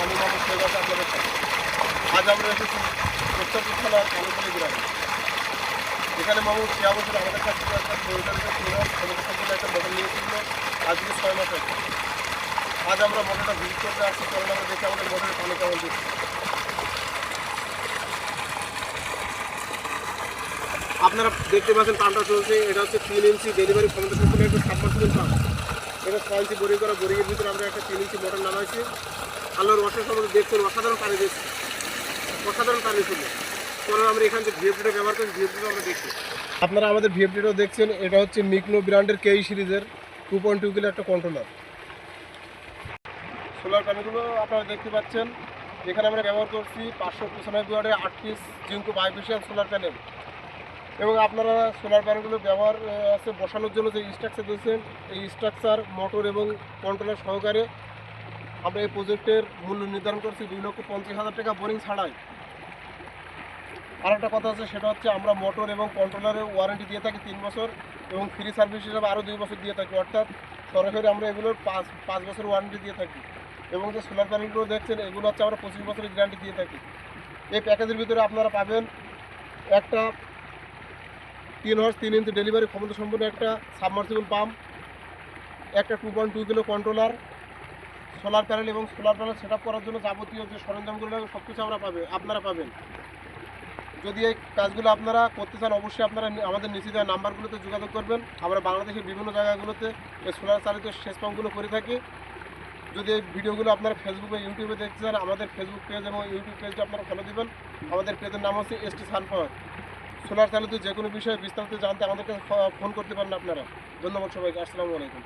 আমি মোহাম্মদ সৈয়দ আছি আপনাদের সাথে। আজ আমরা এসেছি উত্তরপুর থানার কালীতলী গ্রামে। এখানে মোহাম্মদ 6 বছর আমাদের কাছ থেকে একটা সরকারিতে ক্ষমতা সম্পন্ন একটা মোটর নিয়েছিল আজকে 6 মাস আগে। আজ আমরা মোটরটা ভিজিট করতে আসছি, কারণ আমরা দেখি আমাদের মোটরের পানি কেমন দিচ্ছে। আপনারা দেখতে পাচ্ছেন পাম্পটা চলছে, এটা হচ্ছে 3 ইঞ্চি ডেলিভারি ক্ষমতা সম্পন্ন একটা সাবমার্সিবল পাম্প। এটা 6 ইঞ্চি বোরিং করা, বোরিংয়ের ভিতরে আমরা একটা 3 ইঞ্চি মোটর নামাইছি। আল্লাহর অশেষ সম্বন্ধে দেখছেন অসাধারণ পানি দিচ্ছে, অসাধারণ পানি ছিল। কারণ আমরা এখান থেকে ভিএফডিটা ব্যবহার করি, ভিএফডিটা আমরা দেখছি। আপনারা আমাদের ভিএফডিটাও দেখছেন, এটা হচ্ছে মিকনো ব্র্যান্ডের কেই সিরিজের 2.2 কিলো একটা কন্ট্রোলার। সোলার প্যানেলগুলো আপনারা দেখতে পাচ্ছেন, এখানে আমরা ব্যবহার করছি 595 ওয়াটের 8 piece ginkgo bifacial solar panel. এবং আপনারা সোলার প্যানেলগুলো ব্যবহার আছে বসানোর জন্য যে স্ট্রাকচার দিয়েছেন, এই স্ট্রাকচার মোটর এবং কন্ট্রোলার সহকারে আমরা এই প্রজেক্টের মূল্য নির্ধারণ করছি 2,50,000 টাকা বোরিং ছাড়াই। আর একটা কথা আছে, সেটা হচ্ছে আমরা মোটর এবং কন্ট্রোলারের ওয়ারেন্টি দিয়ে থাকি 3 বছর এবং ফ্রি সার্ভিস হিসাবে আরও 2 বছর দিয়ে থাকি। অর্থাৎ সরাসরি আমরা এগুলোর 5 বছর ওয়ারেন্টি দিয়ে থাকি। এবং যে সোলার প্যানেলগুলো দেখছেন, এগুলো হচ্ছে আমরা 25 বছরের গ্যারান্টি দিয়ে থাকি। এই প্যাকেজের ভিতরে আপনারা পাবেন একটা 3 হর্স 3 ইঞ্চি ডেলিভারি ক্ষমতা সম্পন্ন একটা সাবমার্সিবল পাম্প, একটা 2.2 কিলো কন্ট্রোলার, সোলার প্যানেল এবং সোলার প্যানেল সেট আপ করার জন্য যাবতীয় যে সরঞ্জামগুলো লাগে সব কিছু আপনারা পাবেন। যদি এই কাজগুলো আপনারা করতে চান, অবশ্যই আপনারা আমাদের নিচে দেওয়া নাম্বারগুলোতে যোগাযোগ করবেন। আমরা বাংলাদেশের বিভিন্ন জায়গাগুলোতে এই সোলার চালিত সেচ পাম্পগুলো করে থাকি। যদি এই ভিডিওগুলো আপনারা ফেসবুক বা ইউটিউবে দেখতে চান, আমাদের ফেসবুক পেজ এবং ইউটিউব পেজটা আপনারা ফলো দেবেন। আমাদের পেজের নাম হচ্ছে ST সানফ্লাওয়ার। সোলার চালিত যে কোনো বিষয়ে বিস্তারিত জানতে আমাদেরকে ফোন করতে পারেন আপনারা। ধন্যবাদ সবাইকে। আসসালামু আলাইকুম।